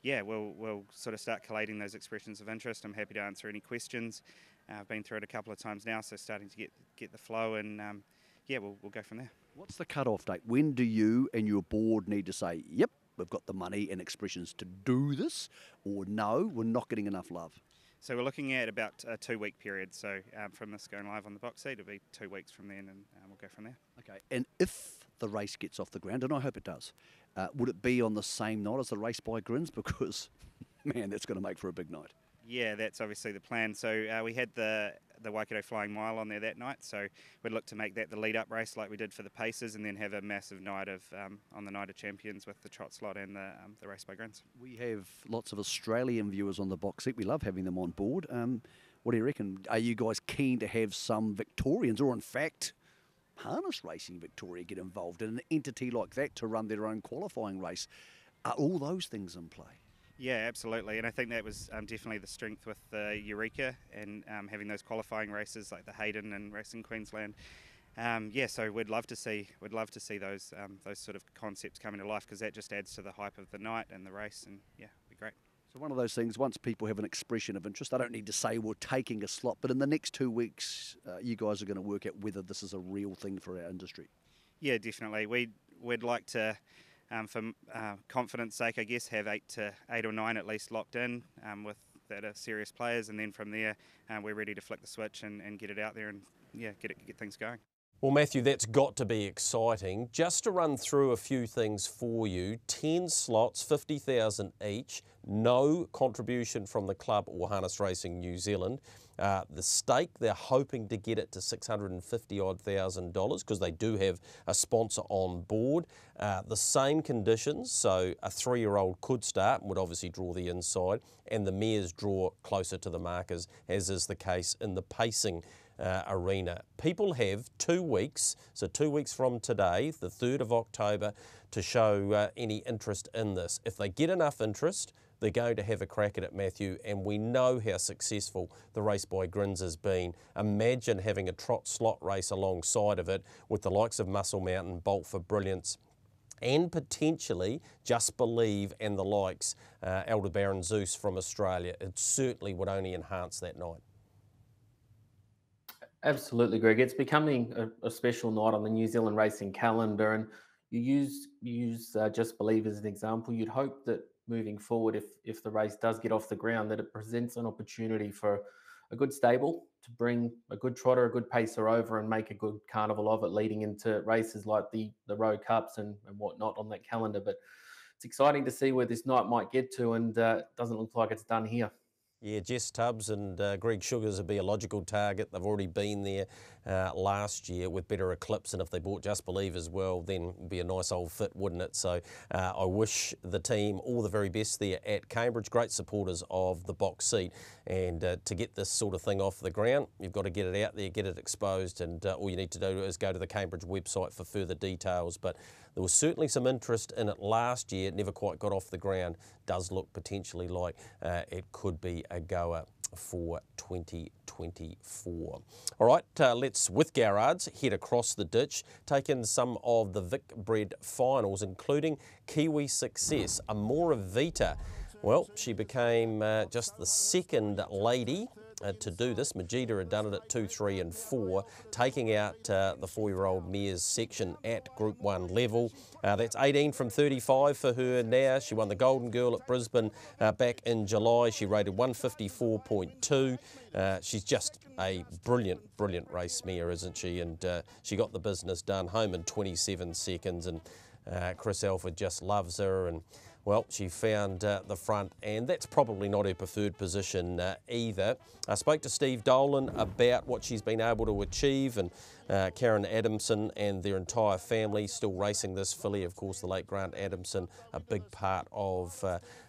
yeah, we'll sort of start collating those expressions of interest. I'm happy to answer any questions. I've been through it a couple of times now, so starting to get the flow, and yeah, we'll go from there. What's the cut-off date? When do you and your board need to say, yep, we've got the money and expressions to do this, or no, we're not getting enough love? So we're looking at about a 2-week period. So from this going live on the box seat, it'll be 2 weeks from then, and we'll go from there. Okay, and if the race gets off the ground, and I hope it does, would it be on the same night as the Race by Grins? Because, man, that's going to make for a big night. Yeah, that's obviously the plan. So we had the Waikato Flying Mile on there that night, so we'd look to make that the lead-up race like we did for the Pacers, and then have a massive night of on the Night of Champions with the trot slot and the Race by Grins. We have lots of Australian viewers on the box seat. We love having them on board. What do you reckon? Are you guys keen to have some Victorians, or in fact harness racing Victoria, get involved in an entity like that to run their own qualifying race? Are all those things in play? Yeah, absolutely, and I think that was definitely the strength with the Eureka, and having those qualifying races like the Hayden and Racing Queensland. Yeah, so we'd love to see those sort of concepts coming to life, because that just adds to the hype of the night and the race, and yeah, it'd be great. So one of those things, once people have an expression of interest, I don't need to say we're taking a slot, but in the next 2 weeks, you guys are going to work out whether this is a real thing for our industry. Yeah, definitely. We'd like to, for confidence sake, I guess, have 8 or 9 at least locked in with that are serious players, and then from there we're ready to flick the switch and get it out there and yeah, get things going. Well, Matthew, that's got to be exciting. Just to run through a few things for you, 10 slots, 50,000 each, no contribution from the club or Harness Racing New Zealand. The stake, they're hoping to get it to $650,000 because they do have a sponsor on board. The same conditions, so a 3-year-old could start and would obviously draw the inside, and the mares draw closer to the markers, as is the case in the pacing arena. People have 2 weeks, so 2 weeks from today, the 3rd of October, to show any interest in this. If they get enough interest, they're going to have a crack at it, Matthew, and we know how successful the Race by Grins has been. Imagine having a trot slot race alongside of it with the likes of Muscle Mountain, Bolt for Brilliance, and potentially Just Believe and the likes, Elder Baron Zeus from Australia. It certainly would only enhance that night. Absolutely, Greg. It's becoming a special night on the New Zealand racing calendar, and you use Just Believe as an example. You'd hope that moving forward, if the race does get off the ground, that it presents an opportunity for a good stable to bring a good trotter, a good pacer over and make a good carnival of it, leading into races like the Road Cups and whatnot on that calendar. But it's exciting to see where this night might get to, and it doesn't look like it's done here. Yeah, Jess Tubbs and Greg Sugars would be a logical target. They've already been there last year with Better Eclipse, and if they bought Just Believe as well, then it'd be a nice old fit, wouldn't it? So I wish the team all the very best there at Cambridge. Great supporters of the box seat, and to get this sort of thing off the ground, you've got to get it out there, get it exposed, and all you need to do is go to the Cambridge website for further details. But there was certainly some interest in it last year. It never quite got off the ground. Does look potentially like it could be a goer for 2024. All right, let's, with Garrards, head across the ditch, take in some of the Vic Bred finals, including Kiwi Success, Amora Vita. Well, she became just the second lady to do this. Majida had done it at 2, 3 and 4, taking out the 4-year-old mares section at Group 1 level. That's 18 from 35 for her now. She won the Golden Girl at Brisbane back in July. She rated 154.2. She's just a brilliant race mare, isn't she? And she got the business done, home in 27 seconds, and Chris Alford just loves her. And well, she found the front, and that's probably not her preferred position either. I spoke to Steve Dolan about what she's been able to achieve, and Karen Adamson and their entire family still racing this filly. Of course, the late Grant Adamson, a big part of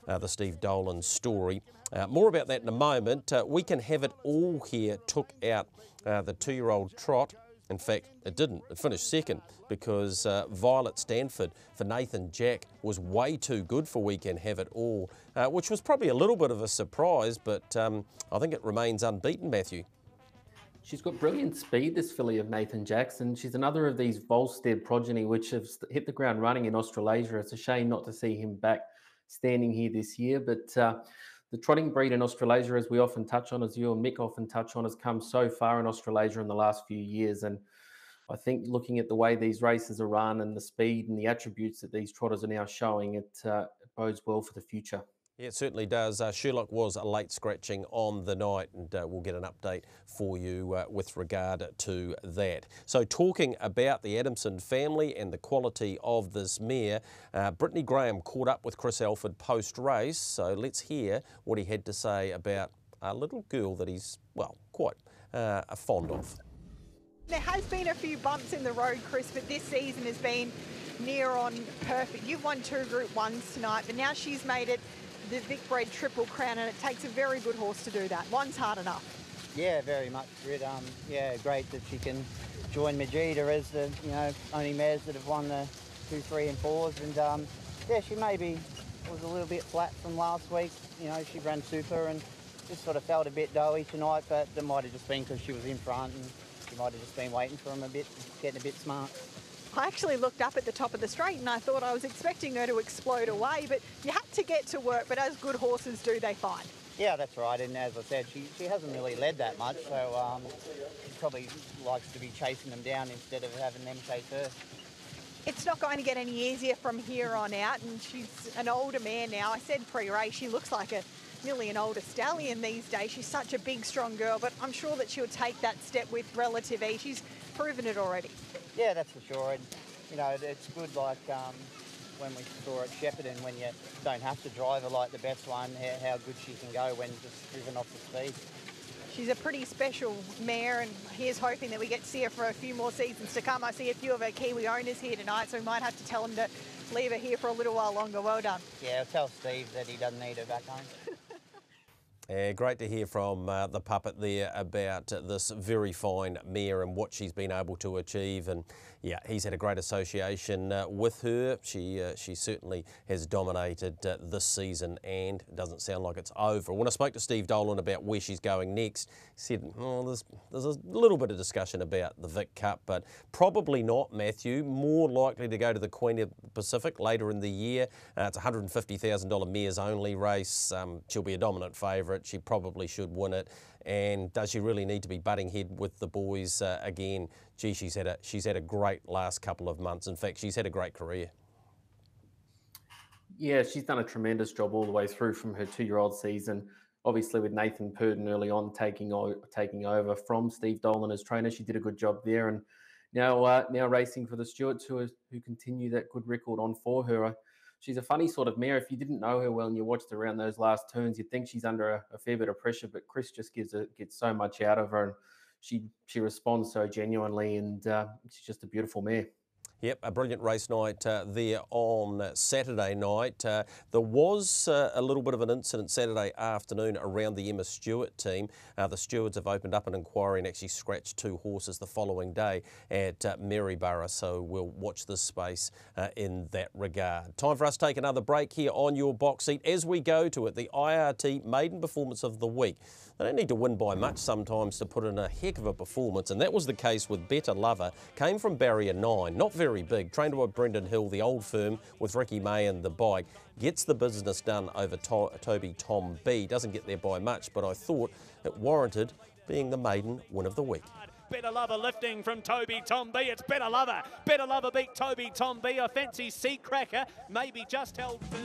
the Steve Dolan story. More about that in a moment. We Can Have It All here took out the 2-year-old trot. In fact, it didn't. It finished second because Violet Stanford for Nathan Jack was way too good for We Can Have It All, which was probably a little bit of a surprise, but I think it remains unbeaten, Matthew. She's got brilliant speed, this filly of Nathan Jackson. She's another of these Volstead progeny which have hit the ground running in Australasia. It's a shame not to see him back standing here this year, but the trotting breed in Australasia, as we often touch on, as you and Mick often touch on, has come so far in Australasia in the last few years. And I think looking at the way these races are run and the speed and the attributes that these trotters are now showing, it bodes well for the future. Yeah, it certainly does. Sherlock was a late scratching on the night, and we'll get an update for you with regard to that. So talking about the Adamson family and the quality of this mare, Brittany Graham caught up with Chris Alford post-race, so let's hear what he had to say about a little girl that he's, well, quite fond of. There has been a few bumps in the road, Chris, but this season has been near on perfect. You've won 2 Group 1s tonight, but now she's made it the Vic Bred Triple Crown, and it takes a very good horse to do that. One's hard enough. Yeah, very much. Yeah, great that she can join Majida as the only mares that have won the 2, 3 and 4s. And yeah, she maybe was a little bit flat from last week. She ran super and just sort of felt a bit doughy tonight, but that might have just been because she was in front and she might have just been waiting for him a bit, getting a bit smart. I actually looked up at the top of the straight and I thought I was expecting her to explode away, but you had to get to work, but as good horses do, they find. Yeah, that's right, and as I said, she hasn't really led that much, so she probably likes to be chasing them down instead of having them chase her. It's not going to get any easier from here on out, and she's an older mare now. I said pre-race, she looks like nearly an older stallion these days. She's such a big, strong girl, but I'm sure that she'll take that step with relative ease. She's proven it already. Yeah, that's for sure. And, you know, it's good like when we saw at Shepparton, when you don't have to drive her like the best one, how good she can go when just driven off the speed. She's a pretty special mare, and here's hoping that we get to see her for a few more seasons to come. I see a few of her Kiwi owners here tonight, so we might have to tell them to leave her here for a little while longer. Well done. Yeah, I'll tell Steve that he doesn't need her back home. Great to hear from the puppet there about this very fine mare and what she's been able to achieve. And yeah, he's had a great association with her. She certainly has dominated this season, and it doesn't sound like it's over. When I spoke to Steve Dolan about where she's going next, he said, oh, there's a little bit of discussion about the Vic Cup, but probably not, Matthew. More likely to go to the Queen of the Pacific later in the year. It's a $150,000 mares only race. She'll be a dominant favourite. She probably should win it. And does she really need to be butting head with the boys again? Gee, she's had a great last couple of months. In fact, she's had a great career. Yeah, she's done a tremendous job all the way through from her 2-year-old season. Obviously, with Nathan Peden early on taking over from Steve Dolan as trainer, she did a good job there. And now racing for the Stewarts, who continue that good record on for her. She's a funny sort of mare. If you didn't know her well and you watched her around those last turns, you'd think she's under a fair bit of pressure, but Chris just gets so much out of her, and she responds so genuinely, and she's just a beautiful mare. Yep, a brilliant race night there on Saturday night. There was a little bit of an incident Saturday afternoon around the Emma Stewart team. The stewards have opened up an inquiry and actually scratched 2 horses the following day at Maryborough, so we'll watch this space in that regard. Time for us to take another break here on your box seat as we go to it, the IRT Maiden Performance of the Week. They don't need to win by much sometimes to put in a heck of a performance, and that was the case with Better Lover. Came from barrier 9, not very big, trained by Brendan Hill, the old firm, with Ricky May and the bike. Gets the business done over Toby Tom B. Doesn't get there by much, but I thought it warranted being the maiden win of the week. Better Lover lifting from Toby Tom B. It's Better Lover. Better Lover beat Toby Tom B. I fancy Sea Cracker, maybe just held third.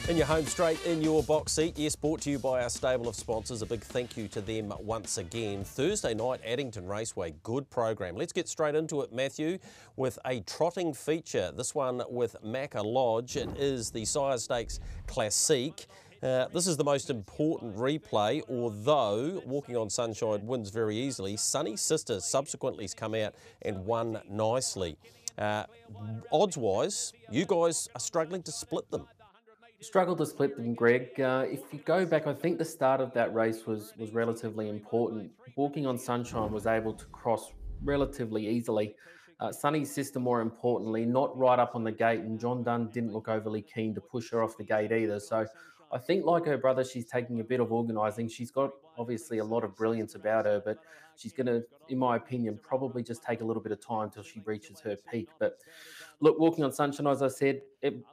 In your home straight, in your box seat, yes, brought to you by our stable of sponsors. A big thank you to them once again. Thursday night, Addington Raceway, good program. Let's get straight into it, Matthew, with a trotting feature. This one with Macca Lodge. It is the Sire Stakes Classique. This is the most important replay, although Walking on Sunshine wins very easily. Sunny Sister subsequently has come out and won nicely. Odds-wise, you guys are struggling to split them. Struggled to split them, Greg. If you go back, I think the start of that race was relatively important. Walking on Sunshine was able to cross relatively easily. Sunny's Sister, more importantly, not right up on the gate, and John Dunn didn't look overly keen to push her off the gate either. So I think, like her brother, she's taking a bit of organising. She's got obviously a lot of brilliance about her, but she's going to, in my opinion, probably just take a little bit of time till she reaches her peak. But look, Walking on Sunshine, as I said,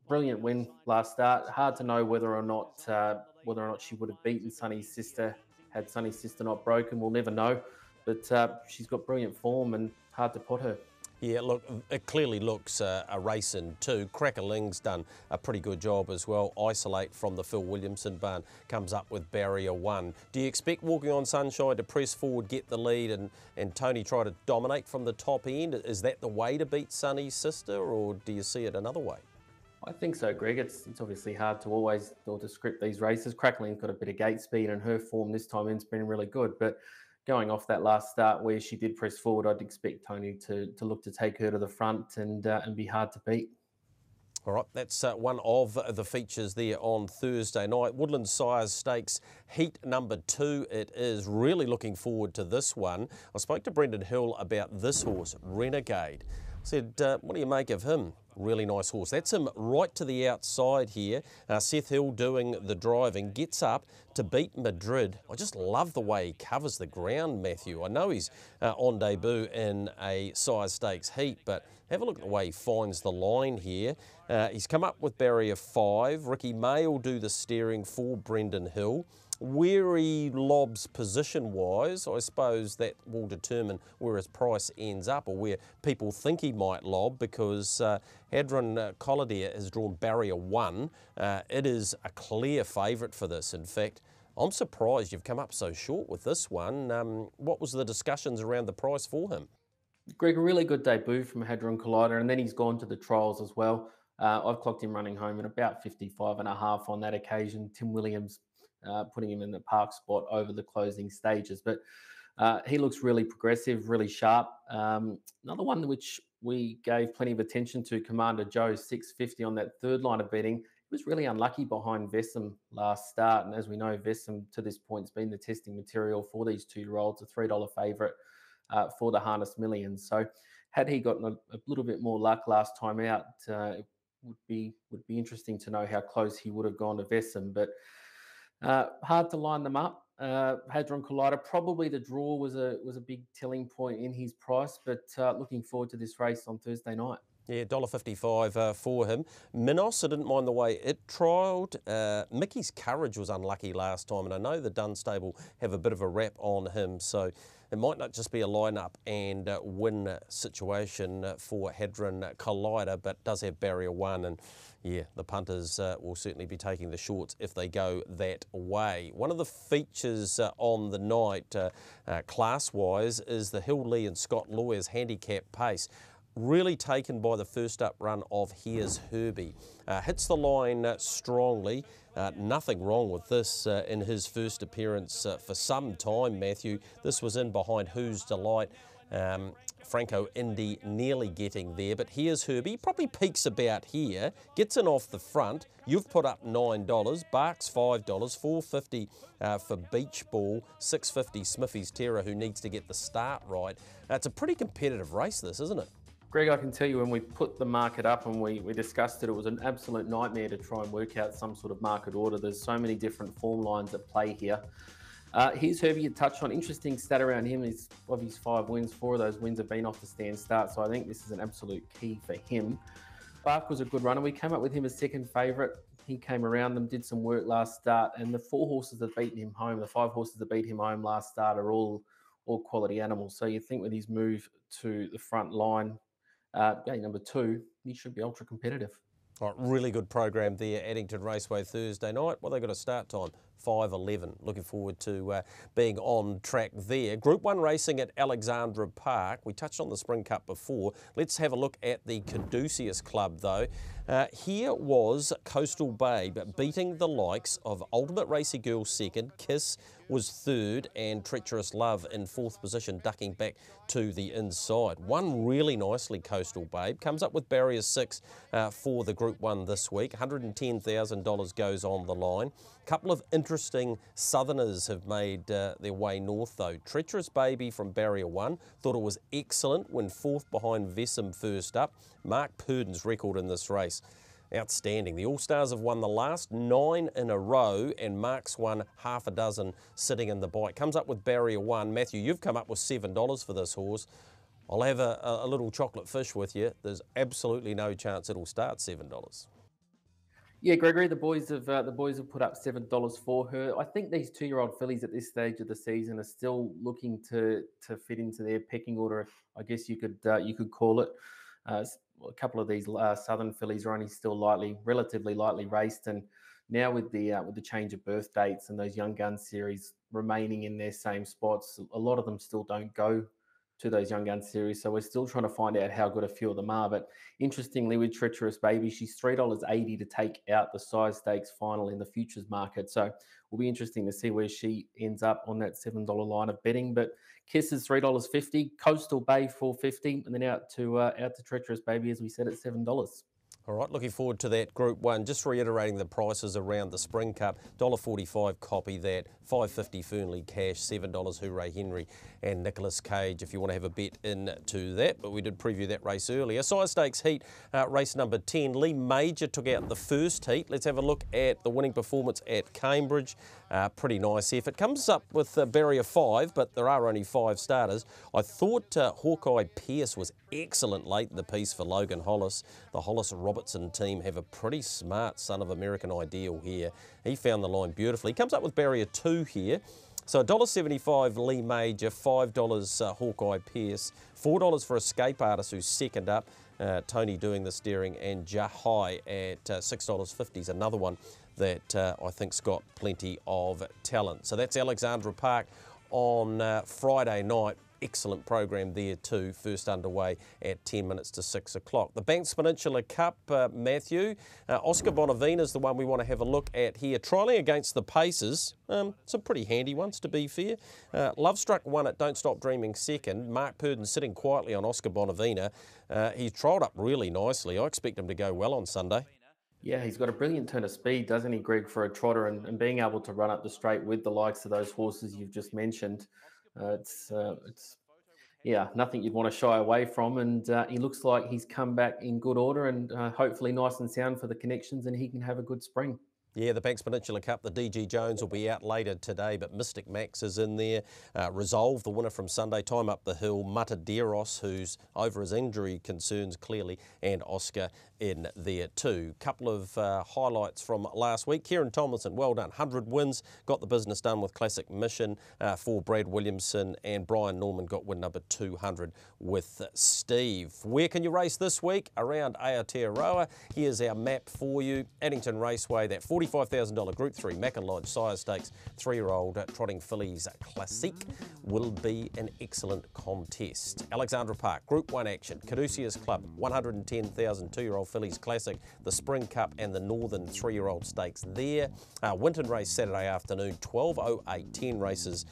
brilliant win last start. Hard to know whether or not she would have beaten Sunny's Sister had Sunny's Sister not broken. We'll never know. But she's got brilliant form and hard to put her. Yeah, look, it clearly looks a race in 2. Crackerling's done a pretty good job as well. Isolate from the Phil Williamson barn comes up with barrier 1. Do you expect Walking on Sunshine to press forward, get the lead, and Tony try to dominate from the top end? Is that the way to beat Sunny's Sister, or do you see it another way? I think so, Greg. It's obviously hard to script these races. Crackling's got a bit of gate speed, and her form this time in's been really good, but going off that last start where she did press forward, I'd expect Tony to look to take her to the front and be hard to beat. All right, that's one of the features there on Thursday night. Woodland Sires Stakes, heat number 2 it is. Really looking forward to this one. I spoke to Brendan Hill about this horse, Renegade. I said, what do you make of him? Really nice horse. That's him right to the outside here. Seth Hill doing the driving, gets up to beat Madrid. I just love the way he covers the ground, Matthew. I know he's on debut in a size stakes heat, but have a look at the way he finds the line here. He's come up with barrier 5. Ricky May will do the steering for Brendan Hill. Where he lobs position-wise, I suppose that will determine where his price ends up or where people think he might lob, because Hadron Collider has drawn barrier 1. It is a clear favourite for this. In fact, I'm surprised you've come up so short with this one. What was the discussions around the price for him? Greg, a really good debut from Hadron Collider, and then he's gone to the trials as well. I've clocked him running home at about 55.5 on that occasion. Tim Williams putting him in the park spot over the closing stages. But he looks really progressive, really sharp. Another one which we gave plenty of attention to, Commander Joe, 650 on that third line of betting. He was really unlucky behind Vessem last start. And as we know, Vessem to this point has been the testing material for these 2-year-olds, a $3 favourite for the Harness Millions. So had he gotten a little bit more luck last time out, it would be interesting to know how close he would have gone to Vessem. But hard to line them up. Hadron Collider, probably the draw was a big telling point in his price, but looking forward to this race on Thursday night. Yeah, $1.55 for him. Minos, I didn't mind the way it trialled. Mickey's Courage was unlucky last time, and I know the Dunstable have a bit of a rap on him, so it might not just be a line-up and win situation for Hadron Collider, but does have barrier 1, and yeah, the punters will certainly be taking the shorts if they go that way. One of the features on the night, class-wise, is the Hill Lee and Scott Lawyers handicap pace. Really taken by the first up run of Here's Herbie. Hits the line strongly. Nothing wrong with this in his first appearance for some time, Matthew. This was in behind Who's Delight. Franco Indy nearly getting there, but Here's Herbie. Probably peaks about here. Gets in off the front. You've put up $9. Barks $5. $4.50 for Beach Ball. $6.50 Smithy's Terror, who needs to get the start right. It's a pretty competitive race, this, isn't it? Greg, I can tell you when we put the market up and we discussed it, it was an absolute nightmare to try and work out some sort of market order. There's so many different form lines at play here. Here's Herbie you touched on. Interesting stat around him is of his 5 wins, 4 of those wins have been off the stand start, so I think this is an absolute key for him. Bark was a good runner. We came up with him as second favourite. He came around them, did some work last start, and the 4 horses that beat him home, the 5 horses that beat him home last start are all quality animals. So you think with his move to the front line, number 2, he should be ultra competitive. Right, really good program there, Addington Raceway Thursday night. Well, they've got a start time, 5:11. Looking forward to being on track there. Group 1 racing at Alexandra Park. We touched on the Spring Cup before. Let's have a look at the Caduceus Club, though. Here was Coastal Babe beating the likes of Ultimate Racy Girl second, Kiss was third, and Treacherous Love in 4th position, ducking back to the inside. Won really nicely, Coastal Babe. Comes up with barrier 6 for the Group 1 this week. $110,000 goes on the line. A couple of interesting Southerners have made their way north, though. Treacherous Baby from barrier 1. Thought it was excellent when 4th behind Vessem first up. Mark Peden's record in this race, outstanding. The All-Stars have won the last 9 in a row, and Mark's won half a dozen sitting in the bike. Comes up with barrier 1. Matthew, you've come up with $7 for this horse. I'll have a little chocolate fish with you. There's absolutely no chance it'll start $7. Yeah, Gregory, the boys have put up $7 for her. I think these 2-year-old fillies at this stage of the season are still looking to fit into their pecking order, I guess you could call it. A couple of these Southern fillies are only still relatively lightly raced, and now with the change of birth dates and those Young Gun series remaining in their same spots, a lot of them still don't go to those Young Gun series. So we're still trying to find out how good a few of them are. But interestingly, with Treacherous Baby, she's $3.80 to take out the size stakes final in the futures market. So will be interesting to see where she ends up on that $7 line of betting. But Kiss is $3.50, Coastal Bay $4.50, and then out to Treacherous Baby, as we said, at $7. All right, looking forward to that Group 1. Just reiterating the prices around the Spring Cup. $1.45 copy that, $5.50 Fernley Cash, $7 Hooray Henry and Nicholas Cage if you want to have a bet into that. But we did preview that race earlier. Sire Stakes Heat, race number 10. Lee Major took out the first heat. Let's have a look at the winning performance at Cambridge. Pretty nice effort. Comes up with a barrier 5, but there are only 5 starters. I thought Hawkeye Pierce was excellent late in the piece for Logan Hollis. The Hollis-Robertson team have a pretty smart Son of American Ideal here. He found the line beautifully. He comes up with barrier 2 here. So $1.75 Lee Major, $5 Hawkeye Pierce, $4 for Escape Artist, who's second up. Tony doing the steering, and Jahai at $6.50 is another one that I think's got plenty of talent. So that's Alexandra Park on Friday night. Excellent program there too, first underway at 10 minutes to 6 o'clock. The Banks Peninsula Cup, Matthew, Oscar Bonavina's the one we want to have a look at here. Trialling against the Pacers, some pretty handy ones to be fair. Lovestruck won at Don't Stop Dreaming second. Mark Peden sitting quietly on Oscar Bonavina. He's trialled up really nicely. I expect him to go well on Sunday. Yeah, he's got a brilliant turn of speed, doesn't he, Greg, for a trotter, and being able to run up the straight with the likes of those horses you've just mentioned. It's nothing you'd want to shy away from, and he looks like he's come back in good order and hopefully nice and sound for the connections, and he can have a good spring. Yeah, the Banks Peninsula Cup, the DG Jones will be out later today, but Mystic Max is in there. Resolve, the winner from Sunday, Time Up the Hill. Mataderos, who's over his injury concerns clearly, and Oscar in there too. Couple of highlights from last week. Kieran Tomlinson, well done. 100 wins, got the business done with Classic Mission for Brad Williamson, and Brian Norman got win number 200 with Steve. Where can you race this week? Around Aotearoa. Here's our map for you. Addington Raceway, that $45,000 Group 3 Mackin Lodge Sire Stakes 3-year-old Trotting Fillies Classic will be an excellent contest. Alexandra Park, Group 1 action. Caduceus Club, 110,000 2-year-old Fillies Classic, the Spring Cup and the Northern 3-year-old Stakes there. Winton Race Saturday afternoon, 12:08, 10 races,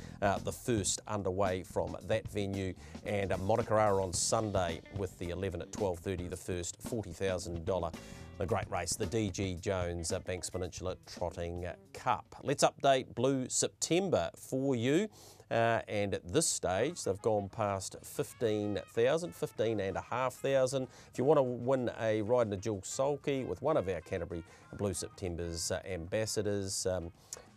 the first underway from that venue. And Monacarara on Sunday with the 11 at 12:30, the first $40,000. A great race, the DG Jones Banks Peninsula Trotting Cup. Let's update Blue September for you. And at this stage, they've gone past 15,000, 15,500. If you want to win a ride in a dual sulky with one of our Canterbury Blue September's ambassadors,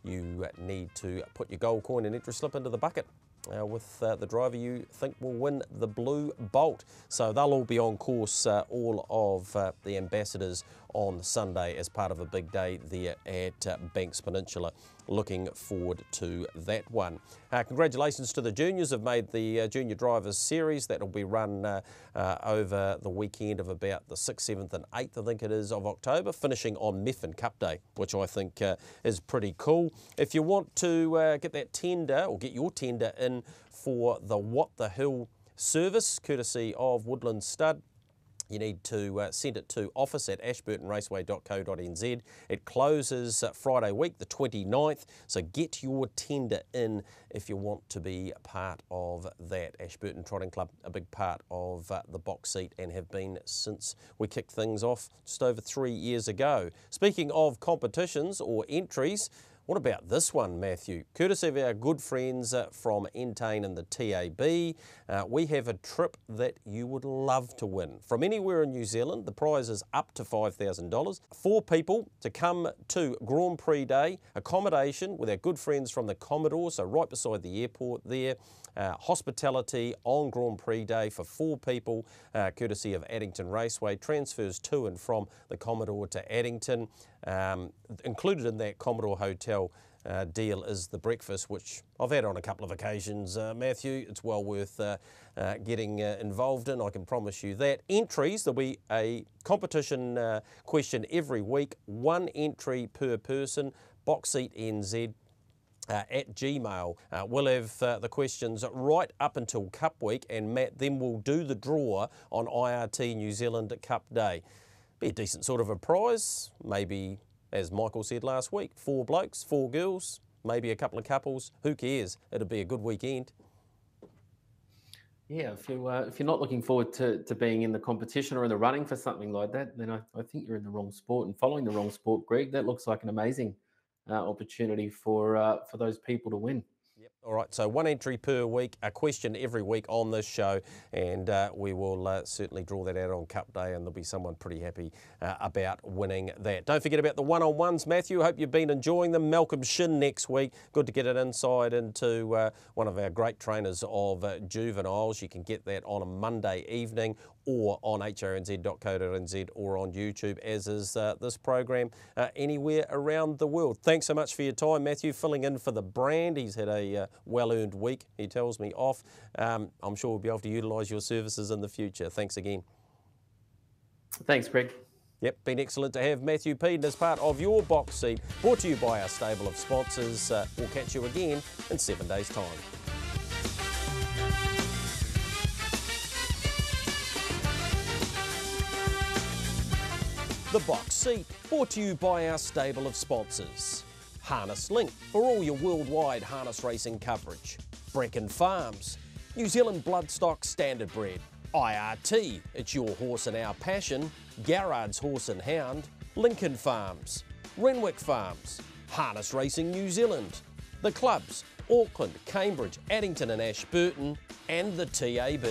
you need to put your gold coin and entry slip into the bucket with the driver you think will win the Blue Bolt. So they'll all be on course, all of the ambassadors on Sunday as part of a big day there at Banks Peninsula. Looking forward to that one. Congratulations to the juniors who've made the Junior Drivers Series. That'll be run over the weekend of about the 6th, 7th and 8th, I think it is, of October, finishing on Methven Cup Day, which I think is pretty cool. If you want to get that tender, or get your tender in for the What the Hill service, courtesy of Woodland Stud, you need to send it to office@ashburtonraceway.co.nz. It closes Friday week, the 29th, so get your tender in if you want to be part of that. Ashburton Trotting Club, a big part of the box seat, and have been since we kicked things off just over 3 years ago. Speaking of competitions or entries, what about this one, Matthew? Courtesy of our good friends from Entain and the TAB, we have a trip that you would love to win. From anywhere in New Zealand, the prize is up to $5,000. 4 people to come to Grand Prix Day, accommodation with our good friends from the Commodore, so right beside the airport there. Hospitality on Grand Prix Day for 4 people, courtesy of Addington Raceway. Transfers to and from the Commodore to Addington. Included in that Commodore Hotel deal is the breakfast, which I've had on a couple of occasions, Matthew. It's well worth getting involved in, I can promise you that. Entries, there'll be a competition question every week, 1 entry per person, boxseatnz at Gmail. We'll have the questions right up until Cup Week, and Matt then will do the draw on IRT New Zealand Cup Day. Be a decent sort of a prize, maybe, as Michael said last week, 4 blokes, 4 girls, maybe a couple of couples. Who cares? It'll be a good weekend. Yeah, if you're not looking forward to being in the competition or in the running for something like that, then I think you're in the wrong sport and following the wrong sport, Greg. That looks like an amazing opportunity for those people to win. All right, so one entry per week, a question every week on this show, and we will certainly draw that out on Cup Day, and there'll be someone pretty happy about winning that. Don't forget about the one-on-ones, Matthew. Hope you've been enjoying them. Malcolm Shin next week. Good to get an insight into one of our great trainers of juveniles. You can get that on a Monday evening or on hrnz.co.nz or on YouTube, as is this program anywhere around the world. Thanks so much for your time, Matthew, filling in for the brand. He's had a well-earned week, he tells me, off. I'm sure we'll be able to utilise your services in the future. Thanks again. Thanks, Greg. Yep, been excellent to have Matthew Peden as part of your box seat, brought to you by our stable of sponsors. We'll catch you again in 7 days' time. The box seat, brought to you by our stable of sponsors. Harness Link, for all your worldwide harness racing coverage. Brecon Farms, New Zealand Bloodstock Standardbred. IRT, it's your horse and our passion. Garrard's Horse and Hound. Lincoln Farms, Renwick Farms, Harness Racing New Zealand. The clubs, Auckland, Cambridge, Addington and Ashburton, and the TAB.